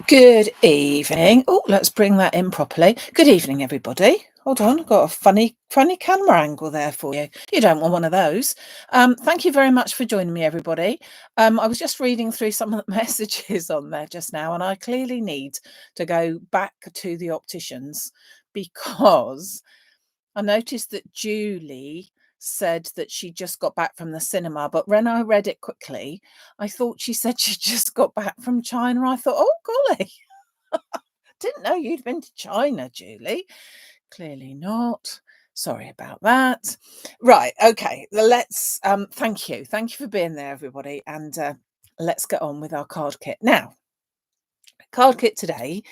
Good evening. Oh, let's bring that in properly. Good evening, everybody. Hold on, I've got a funny camera angle there for you. You don't want one of those. Thank you very much for joining me, everybody. I was just reading through some of the messages on there just now, and I clearly need to go back to the opticians because I noticed that Julie said that she just got back from the cinema, but when I read it quickly, I thought she said she just got back from China. I thought, oh, golly. Didn't know you'd been to China, Julie. Clearly not. Sorry about that. Right, okay. Let's thank you. Thank you for being there, everybody. And let's get on with our card kit. Now, card kit today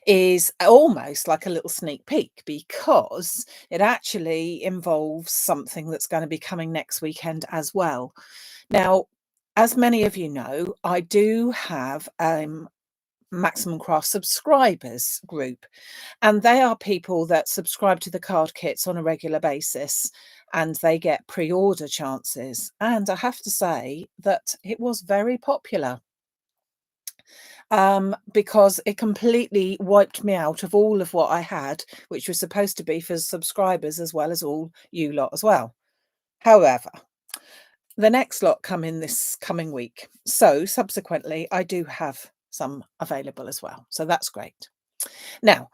is almost like a little sneak peek because it actually involves something that's going to be coming next weekend as well. Now, as many of you know, I do have Maximumcrafts subscribers group, and they are people that subscribe to the card kits on a regular basis, and they get pre-order chances. And I have to say that it was very popular because it completely wiped me out of all of what I had, which was supposed to be for subscribers as well as all you lot as well. However, the next lot come in this coming week. So subsequently, I do have some available as well. So that's great. Now,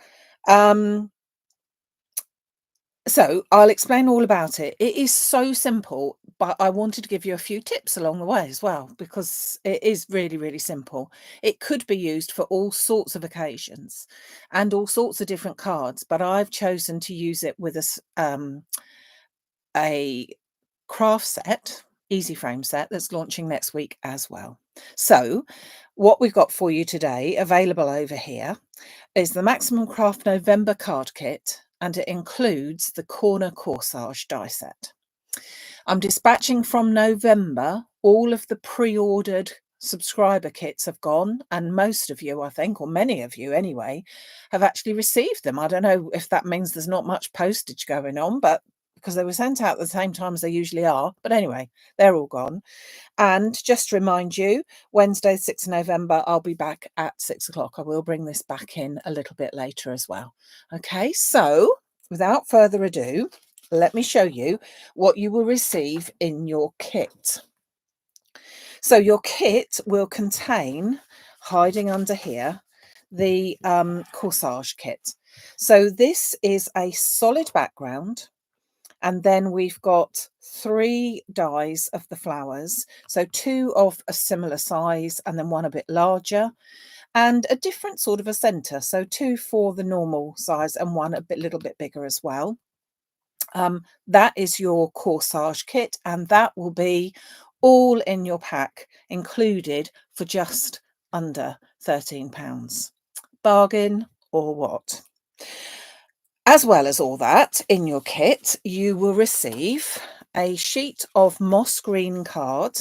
so I'll explain all about it. It is so simple, but I wanted to give you a few tips along the way as well, because it is really, really simple. It could be used for all sorts of occasions and all sorts of different cards, but I've chosen to use it with a craft set, easy frame set, that's launching next week as well. So what we've got for you today, available over here, is the Maximum Craft November card kit, and it includes the corner corsage die set. I'm dispatching from November. All of the pre-ordered subscriber kits have gone, and most of you, I think, or many of you anyway, have actually received them. I don't know if that means there's not much postage going on, but because they were sent out at the same time as they usually are. But anyway, they're all gone. And just to remind you, Wednesday, 6th of November, I'll be back at 6 o'clock. I will bring this back in a little bit later as well. Okay, so without further ado, let me show you what you will receive in your kit. So your kit will contain, hiding under here, the corsage kit. So this is a solid background. And then we've got 3 dies of the flowers. So 2 of a similar size and then 1 a bit larger, and a different sort of a center. So 2 for the normal size and 1 little bit bigger as well. That is your corsage kit, and that will be all in your pack, included for just under £13. Bargain or what? As well as all that, in your kit, you will receive a sheet of moss green card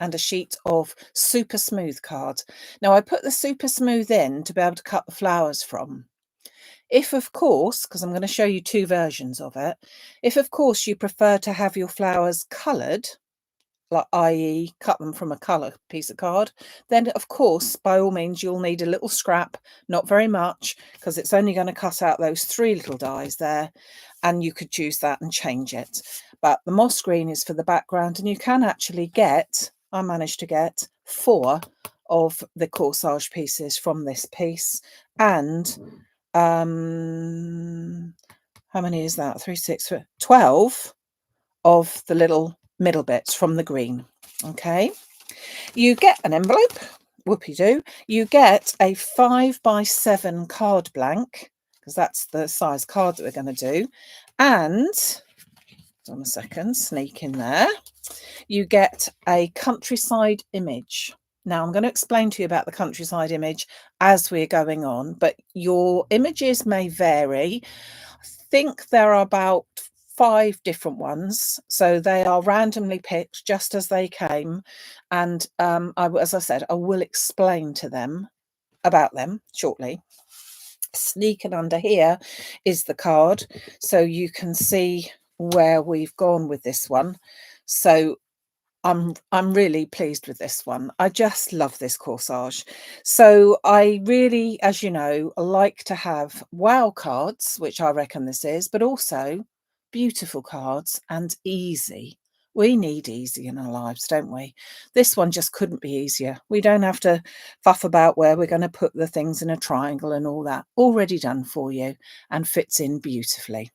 and a sheet of super smooth card. Now, I put the super smooth in to be able to cut the flowers from. If, of course, because I'm going to show you 2 versions of it, if, of course, you prefer to have your flowers coloured, like i.e. cut them from a colour piece of card, then of course by all means you'll need a little scrap, not very much, because it's only going to cut out those 3 little dies there, and you could choose that and change it. But the moss green is for the background, and you can actually get, I managed to get 4 of the corsage pieces from this piece, and how many is that? 3, 6, 12 of the little middle bits from the green. Okay, you get an envelope, whoopie-doo. You get a 5x7 card blank, because that's the size card that we're going to do. And hold on a second, sneak in there, you get a countryside image. Now I'm going to explain to you about the countryside image as we're going on, but your images may vary. I think there are about 5 different ones, so they are randomly picked just as they came, and as I said, I will explain to them about them shortly. Sneaking under here is the card, so you can see where we've gone with this one. So I'm really pleased with this one. I just love this corsage. So I really, as you know, like to have wow cards, which I reckon this is, but also beautiful cards and easy. We need easy in our lives, don't we? This one just couldn't be easier. We don't have to fuff about where we're going to put the things in a triangle and all that. Already done for you and fits in beautifully.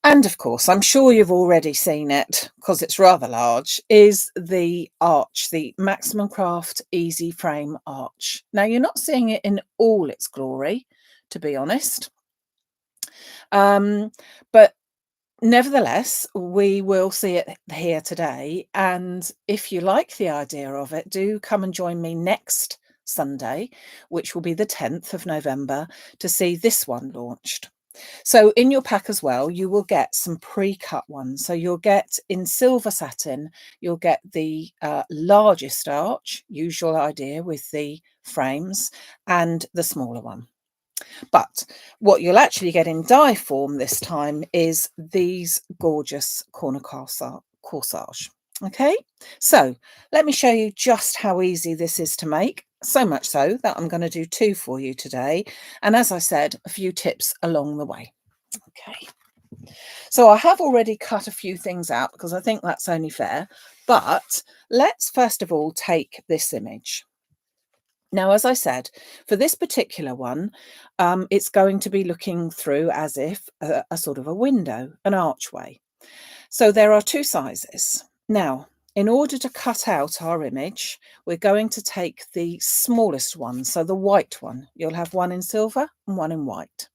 And of course, I'm sure you've already seen it because it's rather large, is the arch, the Maximum Craft Easy Frame Arch. Now, you're not seeing it in all its glory, to be honest. But nevertheless, we will see it here today. And if you like the idea of it, do come and join me next Sunday, which will be the 10th of November, to see this one launched. So in your pack as well, you will get some pre-cut ones. So you'll get in silver satin, you'll get the largest arch, usual idea with the frames, and the smaller one. But what you'll actually get in die form this time is these gorgeous corner corsage. Okay, so let me show you just how easy this is to make. So much so that I'm going to do 2 for you today. And as I said, a few tips along the way. Okay, so I have already cut a few things out because I think that's only fair. But let's first of all take this image. Now, as I said, for this particular one, it's going to be looking through as if a sort of a window, an archway. So there are 2 sizes. Now, in order to cut out our image, we're going to take the smallest one, so the white one. You'll have one in silver and one in white.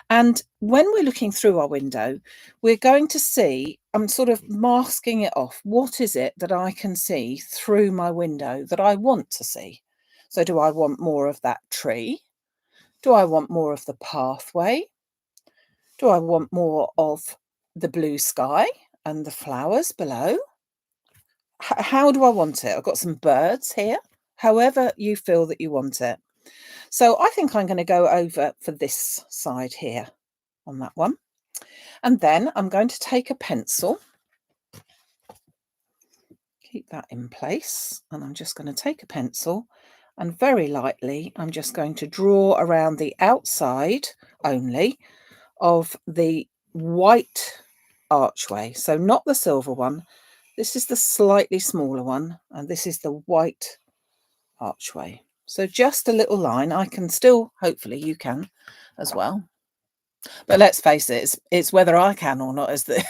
And when we're looking through our window, we're going to see, I'm sort of masking it off. What is it that I can see through my window that I want to see? So do I want more of that tree? Do I want more of the pathway? Do I want more of the blue sky and the flowers below? How do I want it? I've got some birds here, however you feel that you want it. So I think I'm going to go over for this side here on that one. And then I'm going to take a pencil, keep that in place, and I'm just going to take a pencil and very lightly I'm just going to draw around the outside only of the white archway. So not the silver one, this is the slightly smaller one, and this is the white archway. So just a little line. I can still, hopefully you can as well. But let's face it, it's whether I can or not is the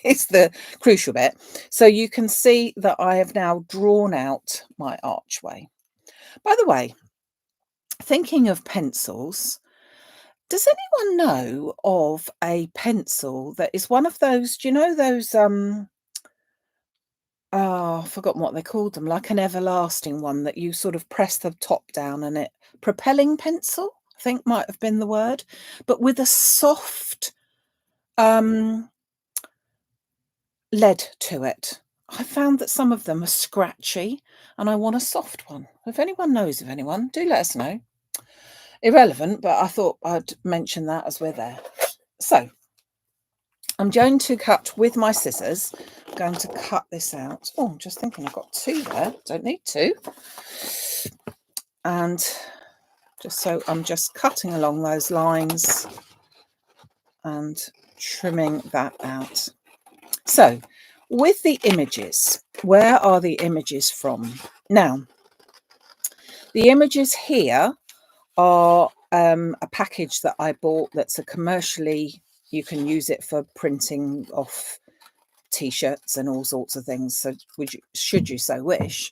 it's the crucial bit. So you can see that I have now drawn out my archway. By the way, thinking of pencils, does anyone know of a pencil that is one of those, do you know those oh, I've forgotten what they called them, like an everlasting one that you sort of press the top down and it propelling pencil, I think might have been the word, but with a soft lead to it. I found that some of them are scratchy and I want a soft one. If anyone knows of anyone, do let us know. Irrelevant, but I thought I'd mention that as we're there. So I'm going to cut with my scissors. I'm going to cut this out. Oh, I'm just thinking I've got 2 there. Don't need 2. And just so I'm just cutting along those lines and trimming that out. So with the images, where are the images from? Now, the images here are a package that I bought that's a commercially, you can use it for printing off t-shirts and all sorts of things, so should you so wish.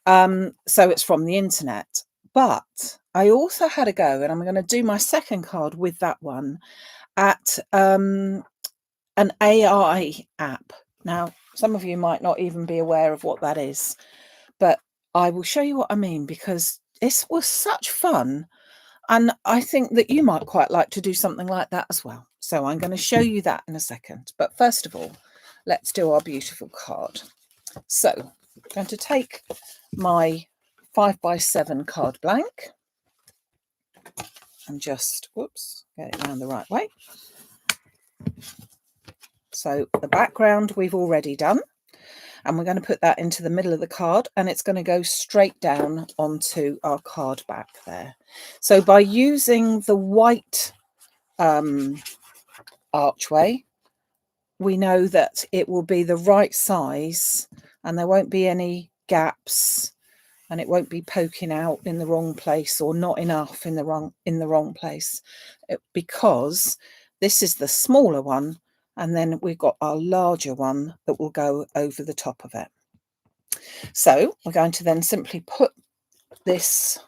So it's from the internet, but I also had a go, and I'm going to do my second card with that one, at an AI app. Now, some of you might not even be aware of what that is, but I will show you what I mean, because this was such fun. And I think that you might quite like to do something like that as well. So I'm going to show you that in a second. But first of all, let's do our beautiful card. So I'm going to take my 5x7 card blank and just, whoops, get it around the right way. So the background we've already done. and we're going to put that into the middle of the card, and it's going to go straight down onto our card back there. So by using the white archway, we know that it will be the right size and there won't be any gaps, and it won't be poking out in the wrong place or not enough in the wrong place, because this is the smaller one, and then we've got our larger one that will go over the top of it. So we're going to then simply put this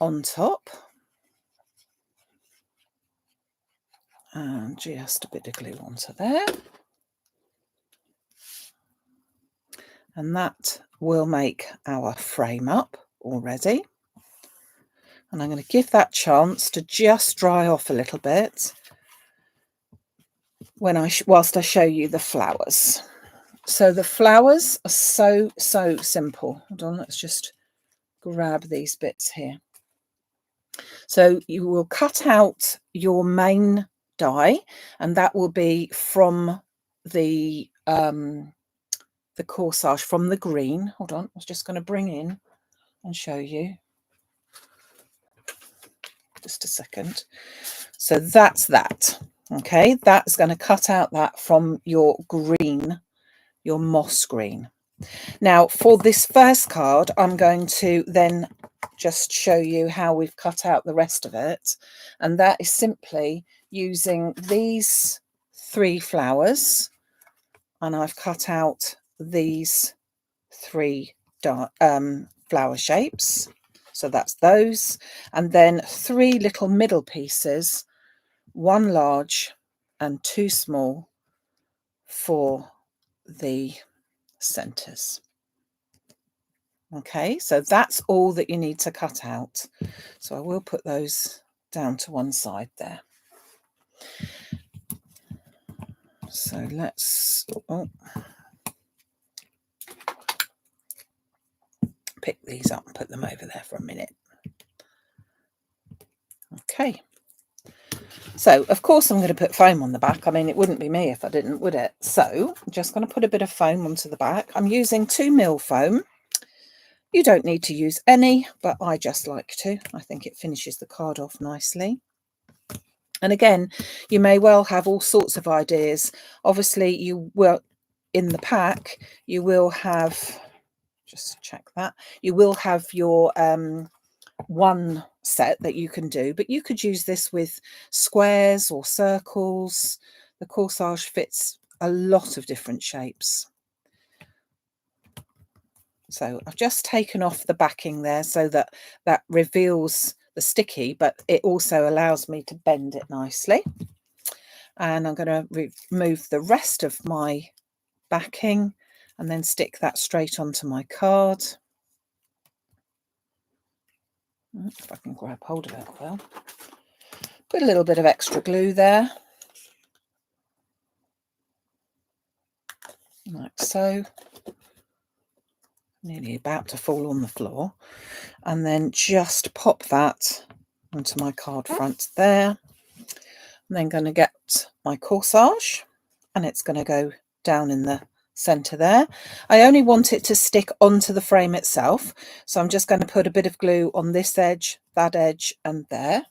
on top, and just a bit of glue onto there, and that will make our frame up already. And I'm going to give that chance to just dry off a little bit whilst I show you the flowers. So the flowers are so simple. Hold on, let's just grab these bits here. So you will cut out your main die, and that will be from the corsage, from the green. Hold on, I was just going to bring in and show you. Just a second. So that's that. Okay, that's going to cut out that from your green, your moss green. Now for this first card, I'm going to then just show you how we've cut out the rest of it, and that is simply using these 3 flowers, and I've cut out these 3 flower shapes, so that's those, and then 3 little middle pieces, 1 large and 2 small for the centers. Okay, so that's all that you need to cut out. So I will put those down to one side there. So let's pick these up and put them over there for a minute. Okay. So, of course, I'm going to put foam on the back. I mean, it wouldn't be me if I didn't, would it? So, I'm just going to put a bit of foam onto the back. I'm using 2mm foam. You don't need to use any, but I just like to. I think it finishes the card off nicely. And again, you may well have all sorts of ideas. Obviously, you will, in the pack, you will have, just check that, you will have your one set that you can do, but you could use this with squares or circles. The corsage fits a lot of different shapes. So I've just taken off the backing there so that that reveals the sticky, but it also allows me to bend it nicely. And I'm going to remove the rest of my backing and then stick that straight onto my card. If I can grab hold of it well. Put a little bit of extra glue there, like so. Nearly about to fall on the floor. And then just pop that onto my card front there. I'm then going to get my corsage, and it's going to go down in the centre there. I only want it to stick onto the frame itself, so I'm just going to put a bit of glue on this edge, that edge, and there.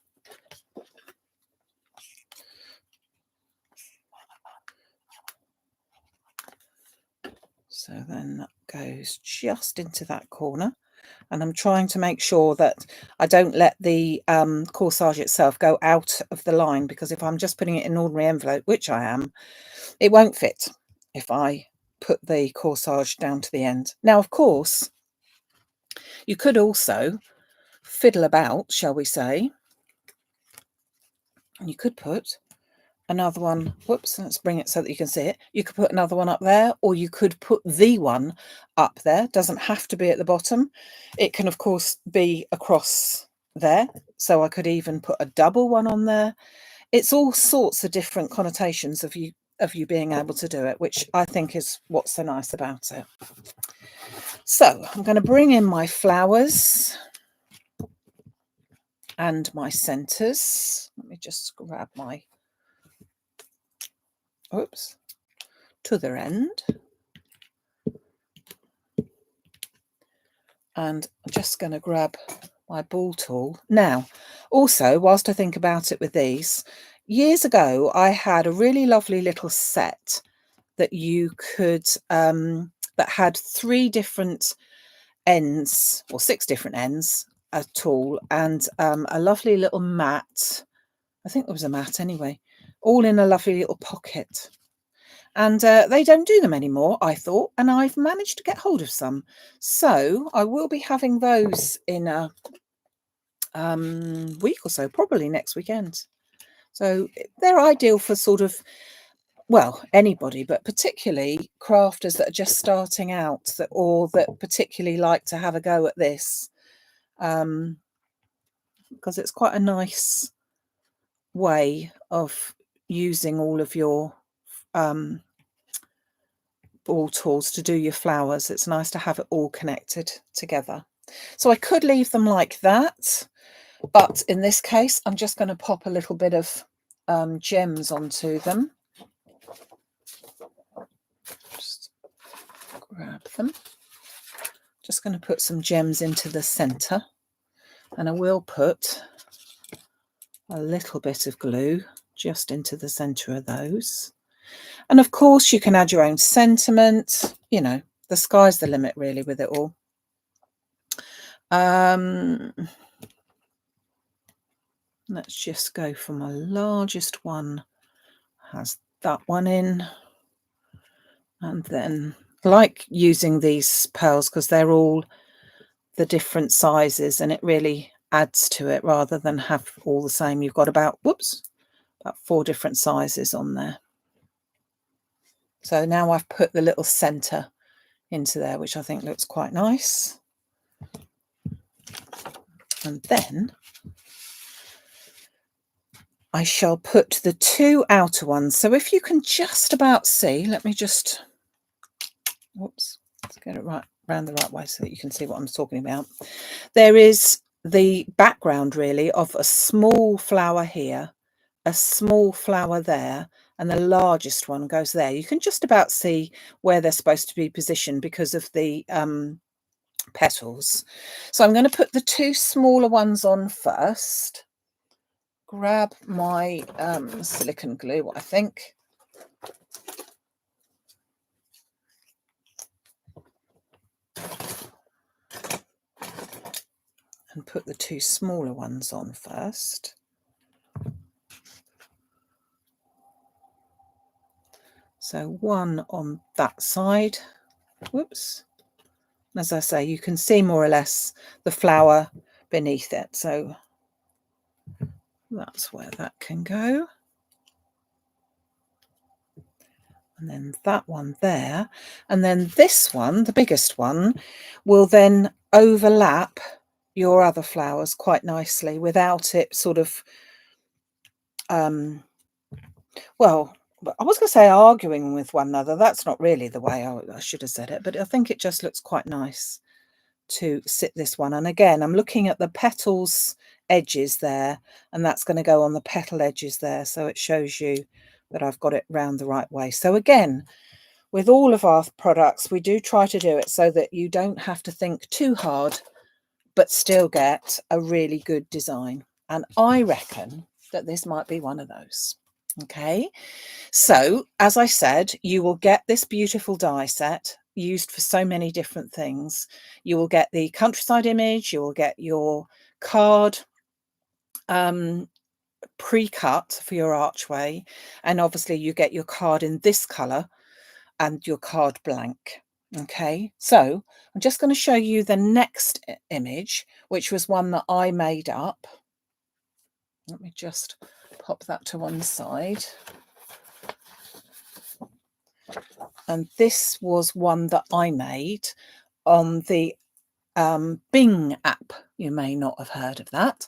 So then that goes just into that corner, and I'm trying to make sure that I don't let the corsage itself go out of the line, because if I'm just putting it in an ordinary envelope, which I am, it won't fit if I put the corsage down to the end. Now, of course, you could also fiddle about, shall we say, and you could put another one, whoops, let's bring it so that you can see it. You could put another one up there, or you could put the one up there. Doesn't have to be at the bottom. It can, of course, be across there. So I could even put a double one on there. It's all sorts of different connotations of you being able to do it, which I think is what's so nice about it. So I'm going to bring in my flowers and my centers. Let me just grab my, oops, to their end. And I'm just going to grab my ball tool. Now, also, whilst I think about it with these, years ago, I had a really lovely little set that you could, that had 3 different ends, or 6 different ends, a tool, and a lovely little mat. I think there was a mat anyway, all in a lovely little pocket. And they don't do them anymore, I thought, and I've managed to get hold of some. So I will be having those in a week or so, probably next weekend. So they're ideal for sort of, well, anybody, but particularly crafters that are just starting out, or that particularly like to have a go at this, because it's quite a nice way of using all of your ball tools to do your flowers. It's nice to have it all connected together. So I could leave them like that, but in this case I'm just going to pop a little bit of gems onto them. Just grab them. Just going to put some gems into the center, and I will put a little bit of glue just into the center of those. And of course you can add your own sentiment, you know, the sky's the limit really with it all. Let's just go for my largest one, has that one in. And then I like using these pearls because they're all the different sizes, and it really adds to it rather than have all the same. You've got about 4 different sizes on there. So now I've put the little center into there, which I think looks quite nice. And then I shall put the 2 outer ones. So if you can just about see, let me just, let's get it right around the right way so that you can see what I'm talking about. There is the background really of a small flower here, a small flower there, and the largest one goes there. You can just about see where they're supposed to be positioned because of the petals. So I'm going to put the 2 smaller ones on first. Grab my silicone glue, I think. And put the 2 smaller ones on first. So one on that side. Whoops. As I say, you can see more or less the flower beneath it. So that's where that can go. And then that one there. And then this one, the biggest one, will then overlap your other flowers quite nicely without it sort of, well, I was going to say arguing with one another. That's not really the way I should have said it, but I think it just looks quite nice to sit this one. And again, I'm looking at the petals edges there, and that's going to go on the petal edges there. So it shows you that I've got it round the right way. So again, with all of our products, we do try to do it so that you don't have to think too hard, but still get a really good design. And I reckon that this might be one of those. Okay, so as I said, you will get this beautiful die set used for so many different things. You will get the countryside image, you will get your card pre-cut for your archway, and obviously you get your card in this color and your card blank. Okay, so I'm just going to show you the next image, which was one that I made up. Let me just pop that to one side. And this was one that I made on the Bing app. You may not have heard of that.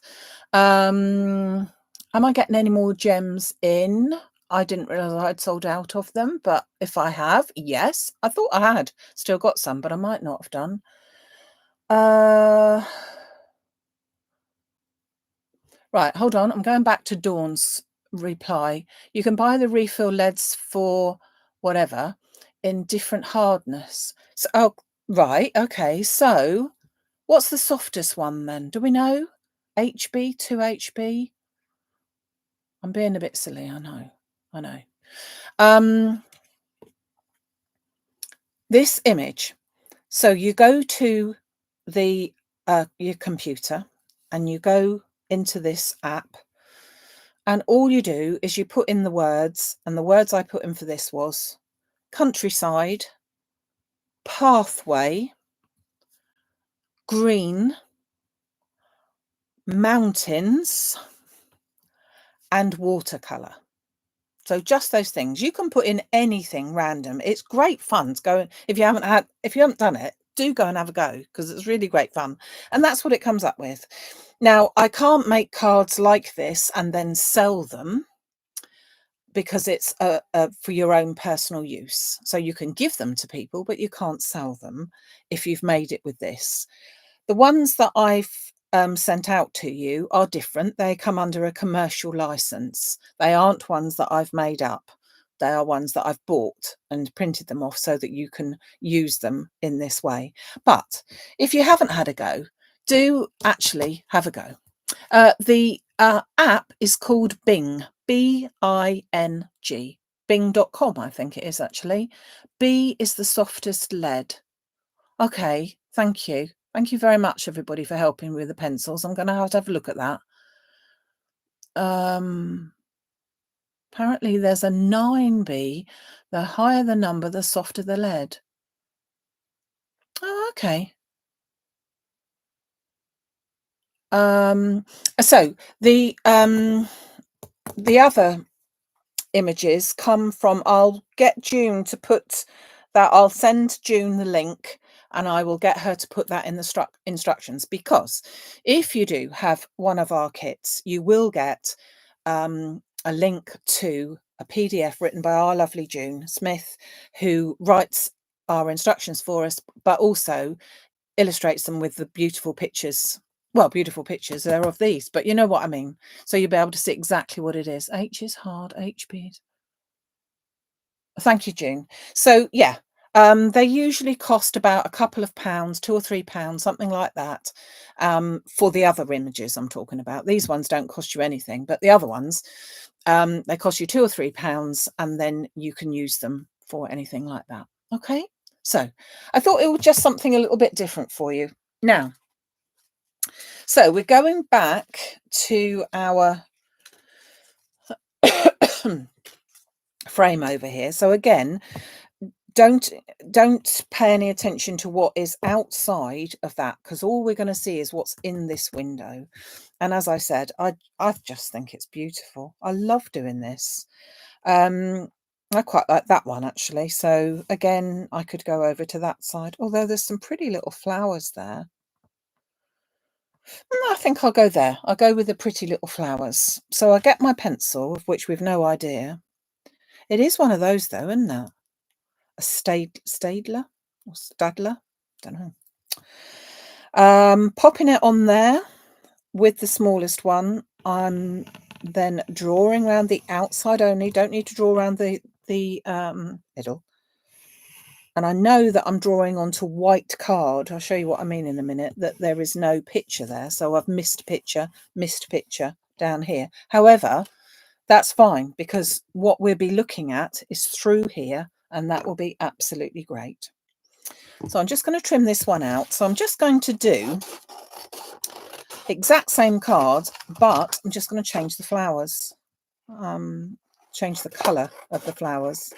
Am I getting any more gems in? I didn't realize I'd sold out of them, but if I have, yes. I thought I had still got some, but I might not have done. Right, hold on. I'm going back to Dawn's reply. You can buy the refill leads for whatever in different hardness. So, oh, right. Okay. So What's the softest one then? Do we know? HB, 2HB? I'm being a bit silly, I know. This image. So you go to the your computer and you go into this app, and all you do is you put in the words, and the words I put in for this was countryside, pathway, green, mountains, and watercolor. So just those things. You can put in anything random. It's great fun to go. If you haven't done it, do go and have a go, because it's really great fun. And that's what it comes up with. Now, I can't make cards like this and then sell them, because it's for your own personal use. So you can give them to people, but you can't sell them if you've made it with this. The ones that I've sent out to you are different. They come under a commercial license. They aren't ones that I've made up. They are ones that I've bought and printed them off so that you can use them in this way. But if you haven't had a go, do actually have a go. The app is called Bing, B-I-N-G, bing.com, I think it is actually. B is the softest lead. Okay, thank you. Thank you very much, everybody, for helping with the pencils. I'm going to have a look at that. Apparently there's a 9B. The higher the number, the softer the lead. Oh, okay. So the other images come from, I'll get June to put that, I'll send June the link, and I will get her to put that in the instructions, because if you do have one of our kits, you will get a link to a PDF written by our lovely June Smith, who writes our instructions for us, but also illustrates them with the beautiful pictures. Well, beautiful pictures, they're of these, but you know what I mean. So you'll be able to see exactly what it is. H is hard, HB. Thank you, June. So yeah, they usually cost about a couple of pounds, £2 or £3, something like that, for the other images I'm talking about. These ones don't cost you anything, but the other ones, they cost you £2 or £3, and then you can use them for anything like that. Okay, so I thought it was just something a little bit different for you. Now, so we're going back to our frame over here. So again, don't pay any attention to what is outside of that, because all we're going to see is what's in this window. And as I said, I just think it's beautiful. I love doing this. I quite like that one, actually. So again, I could go over to that side, although there's some pretty little flowers there. I think I'll go there. I'll go with the pretty little flowers. So I get my pencil, of which we've no idea. It is one of those, though, isn't it? A Stadler or Stadler? Don't know. Popping it on there with the smallest one. I'm then drawing around the outside only. Don't need to draw around the middle. And I know that I'm drawing onto white card. I'll show you what I mean in a minute, that there is no picture there. So I've missed picture down here. However, that's fine, because what we'll be looking at is through here, and that will be absolutely great. So I'm just going to trim this one out. So I'm just going to do exact same card, but I'm just going to change the flowers, change the colour of the flowers.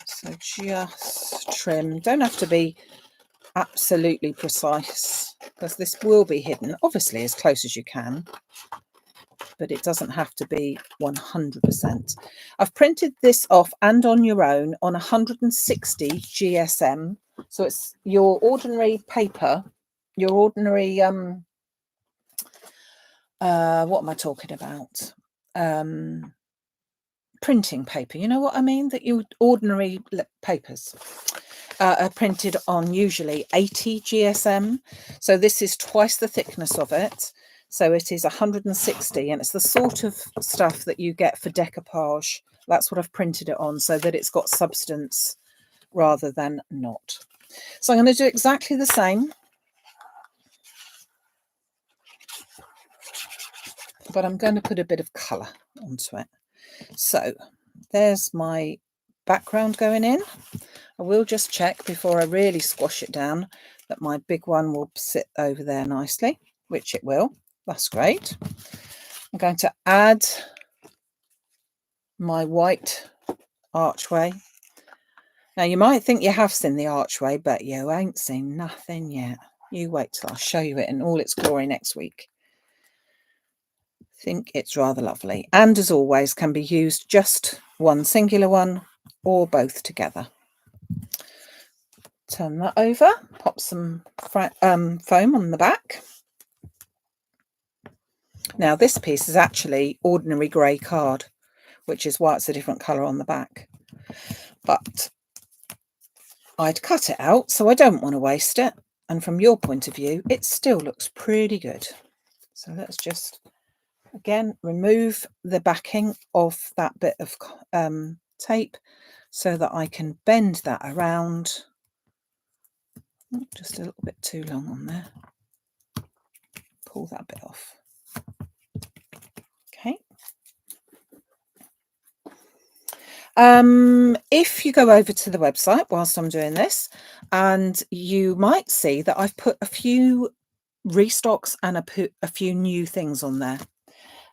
So just trim. Don't have to be absolutely precise, because this will be hidden, obviously, as close as you can, but it doesn't have to be 100%. I've printed this off and on your own on 160 GSM. So it's your ordinary paper, your ordinary, what am I talking about? Printing paper, you know what I mean? That your ordinary papers are printed on usually 80 GSM. So this is twice the thickness of it. So it is 160, and it's the sort of stuff that you get for decoupage. That's what I've printed it on, so that it's got substance rather than not. So I'm going to do exactly the same. but I'm going to put a bit of colour onto it. So there's my background going in. I will just check before I really squash it down that my big one will sit over there nicely, which it will. That's great. I'm going to add my white archway. Now you might think you have seen the archway, but you ain't seen nothing yet. You wait till I show you it in all its glory next week. I think it's rather lovely, and as always can be used just one singular one or both together. Turn that over, pop some foam on the back. Now this piece is actually ordinary grey card, which is why it's a different colour on the back, but I'd cut it out, so I don't want to waste it, and from your point of view it still looks pretty good. So let's just again remove the backing of that bit of tape so that I can bend that around. Just a little bit too long on there. Pull that bit off. Okay. If you go over to the website whilst I'm doing this, and you might see that I've put a few restocks and a few new things on there.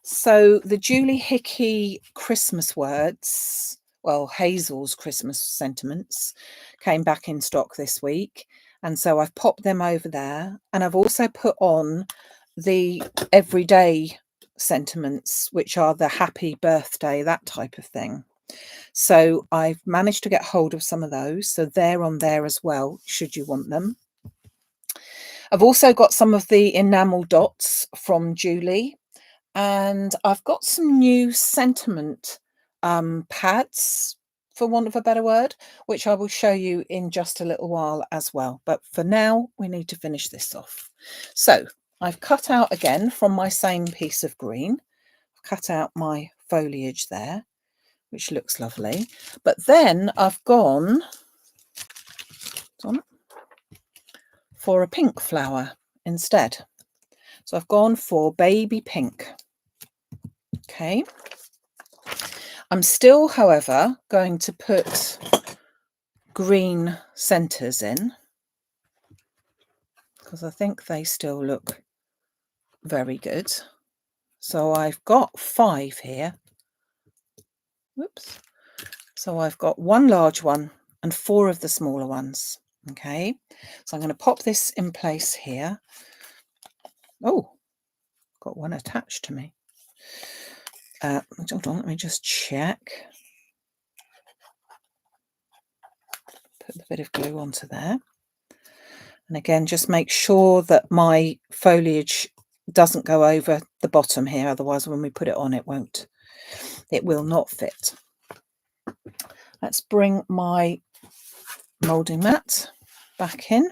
So the Julie Hickey Christmas words, well, Hazel's Christmas sentiments, came back in stock this week, and so I've popped them over there, and I've also put on the everyday sentiments, which are the happy birthday, that type of thing. So I've managed to get hold of some of those, so they're on there as well should you want them. I've also got some of the enamel dots from Julie, and I've got some new sentiment pads, for want of a better word, which I will show you in just a little while as well. But for now, we need to finish this off. So I've cut out again from my same piece of green, cut out my foliage there, which looks lovely. But then I've gone for a pink flower instead. So I've gone for baby pink. Okay. I'm still, however, going to put green centres in because I think they still look very good. So I've got 5 here. Whoops. So I've got 1 large one and 4 of the smaller ones. Okay. So I'm going to pop this in place here. Oh, got one attached to me. Hold on, let me just check. Put a bit of glue onto there. And again, just make sure that my foliage doesn't go over the bottom here. Otherwise, when we put it on, it will not fit. Let's bring my moulding mat back in.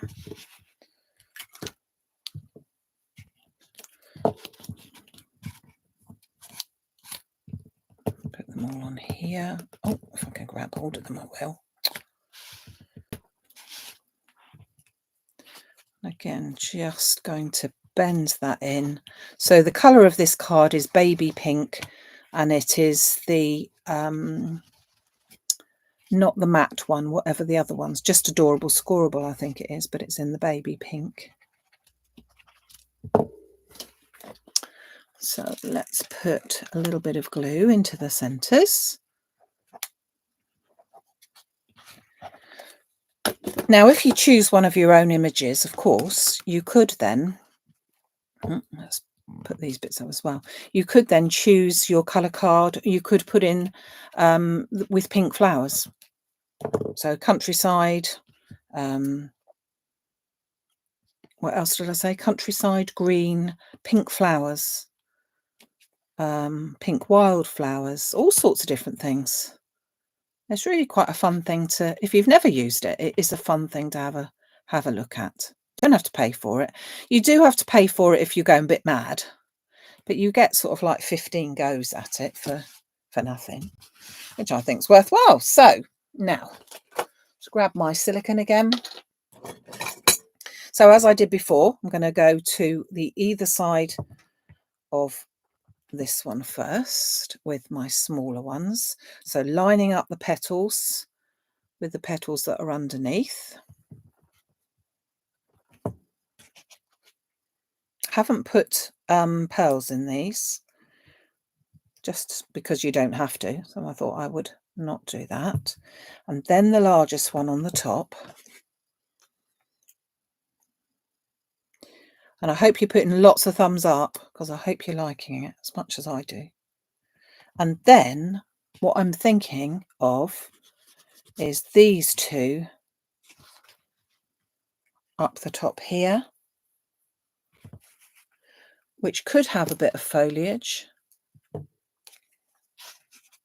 Put them all on here. Oh, if I can grab hold of them, I will. Again, just going to bend that in. So the colour of this card is baby pink, and it is the not the matte one, whatever the other one's, just Adorable Scoreable, I think it is, but it's in the baby pink. So let's put a little bit of glue into the centres. Now, if you choose one of your own images, of course, you could then, let's put these bits up as well. You could then choose your colour card. You could put in with pink flowers. So countryside, what else did I say? Countryside, green, pink flowers, pink wildflowers, all sorts of different things. It's really quite a fun thing to, if you've never used it, it is a fun thing to have a look at. You don't have to pay for it. You do have to pay for it if you're going a bit mad, but you get sort of like 15 goes at it for nothing, which I think is worthwhile. So now, let's grab my silicone again. So as I did before, I'm going to go to the either side of this one first with my smaller ones. So lining up the petals with the petals that are underneath. Haven't put pearls in these, just because you don't have to. So I thought I would not do that. And then the largest one on the top. And I hope you're putting lots of thumbs up, because I hope you're liking it as much as I do. And then what I'm thinking of is these two up the top here, which could have a bit of foliage.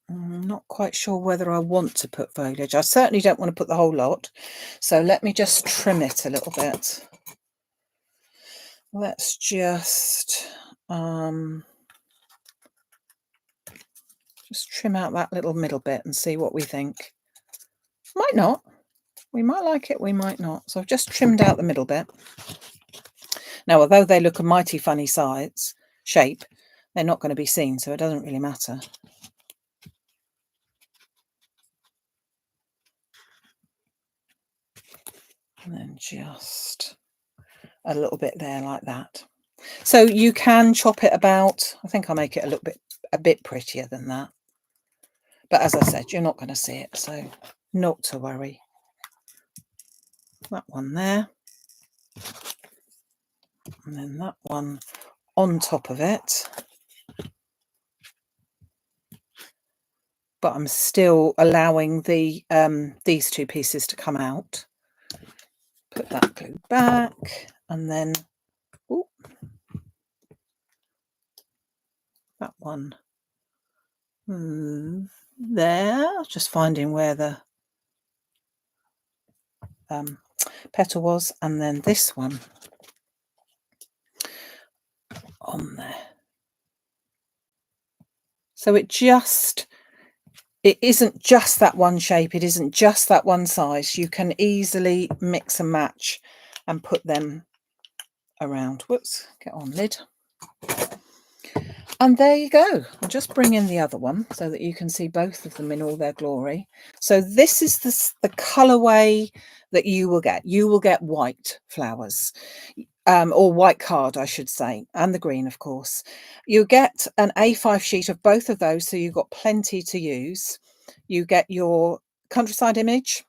I'm not quite sure whether I want to put foliage. I certainly don't want to put the whole lot. So let me just trim it a little bit. Let's just trim out that little middle bit and see what we think. Might not. We might like it, we might not. So I've just trimmed out the middle bit. Now, although they look a mighty funny shape, they're not going to be seen, so it doesn't really matter. And then just a little bit there like that. So you can chop it about. I think I'll make it a bit prettier than that. But as I said, you're not going to see it, so not to worry. That one there. And then that one on top of it. But I'm still allowing the these two pieces to come out. Put that glue back, and then that one there. Just finding where the petal was, and then this one on there. So it isn't just that one shape, it isn't just that one size. You can easily mix and match and put them around. Whoops, get on lid. And there you go. I'll just bring in the other one so that you can see both of them in all their glory. So this is the colourway that you will get. You will get white flowers, or white card, I should say, and the green, of course. You get an A5 sheet of both of those, so you've got plenty to use. You get your countryside image.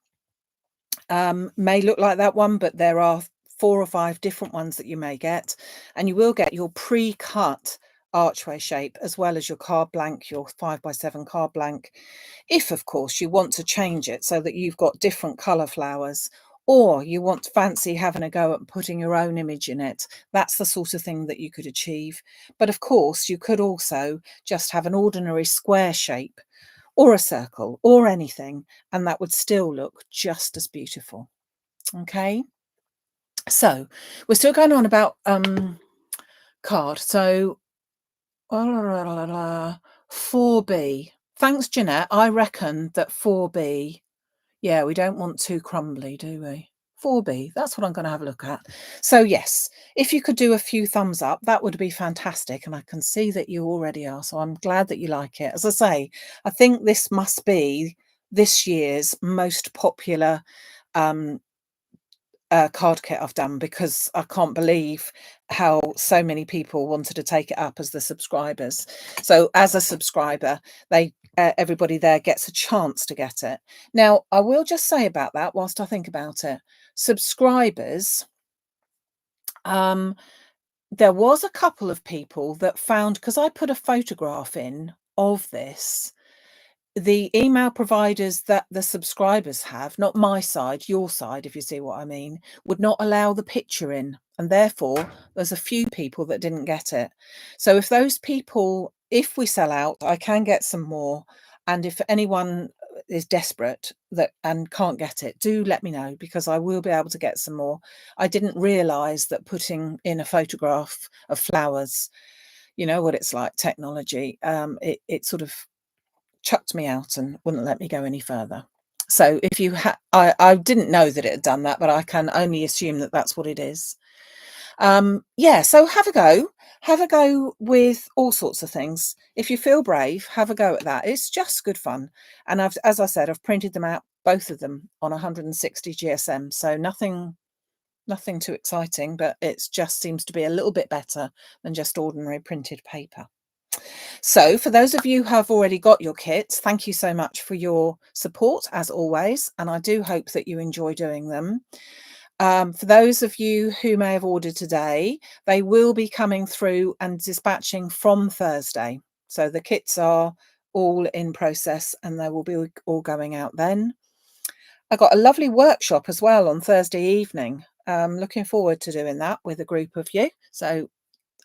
May look like that one, but there are 4 or 5 different ones that you may get. And you will get your pre-cut archway shape, as well as your card blank, your 5x7 card blank, if of course you want to change it so that you've got different colour flowers, or you want to fancy having a go at putting your own image in it. That's the sort of thing that you could achieve. But of course you could also just have an ordinary square shape or a circle or anything, and that would still look just as beautiful. Okay, so we're still going on about card. So 4B. Thanks, Jeanette. I reckon that 4B, yeah, we don't want too crumbly, do we? 4B, that's what I'm going to have a look at. So yes, if you could do a few thumbs up, that would be fantastic. And I can see that you already are, so I'm glad that you like it. As I say, I think this must be this year's most popular card kit I've done, because I can't believe how so many people wanted to take it up as the subscribers. So as a subscriber, everybody there gets a chance to get it. Now, I will just say about that whilst I think about it. Subscribers, there was a couple of people that found, because I put a photograph in of this, the email providers that the subscribers have, not my side, your side, if you see what I mean, would not allow the picture in. And therefore, there's a few people that didn't get it. So if those people, if we sell out, I can get some more. And if anyone is desperate and can't get it, do let me know, because I will be able to get some more. I didn't realise that putting in a photograph of flowers, you know what it's like, technology, it sort of chucked me out and wouldn't let me go any further. So if you I didn't know that it had done that, but I can only assume that that's what it is. Yeah, so have a go with all sorts of things. If you feel brave, have a go at that. It's just good fun. And as I said, I've printed them out, both of them, on 160 GSM, so nothing too exciting, but it just seems to be a little bit better than just ordinary printed paper. So for those of you who have already got your kits, thank you so much for your support as always, and I do hope that you enjoy doing them. For those of you who may have ordered today, they will be coming through and dispatching from Thursday. So the kits are all in process and they will be all going out then. I got a lovely workshop as well on Thursday evening. Looking forward to doing that with a group of you. So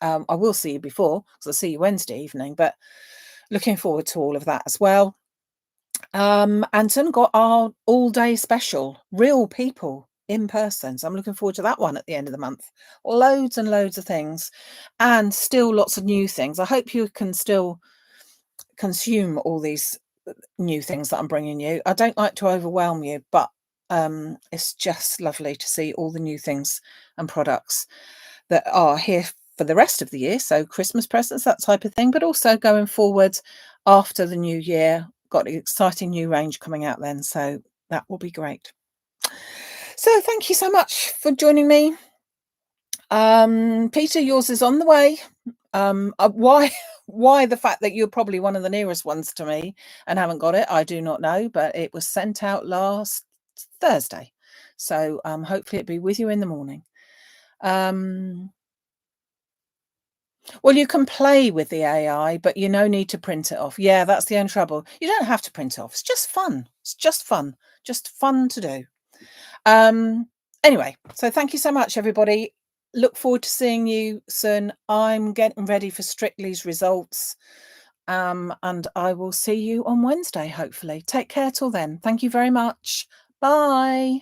I will see you before, because I'll see you Wednesday evening, but looking forward to all of that as well. Anton got our all-day special, real people in person. So I'm looking forward to that one at the end of the month. Loads and loads of things, and still lots of new things. I hope you can still consume all these new things that I'm bringing you. I don't like to overwhelm you, but it's just lovely to see all the new things and products that are here for the rest of the year. So Christmas presents, that type of thing, but also going forward after the new year. Got an exciting new range coming out then, so that will be great. So thank you so much for joining me. Peter, yours is on the way. Why why the fact that you're probably one of the nearest ones to me and haven't got it, I do not know, but it was sent out last Thursday. So hopefully it'll be with you in the morning. Well, you can play with the AI, but you no need to print it off. Yeah, that's the only trouble. You don't have to print it off. It's just fun. It's just fun. Just fun to do. Anyway, so thank you so much, everybody. Look forward to seeing you soon. I'm getting ready for Strictly's results. And I will see you on Wednesday, hopefully. Take care till then. Thank you very much. Bye.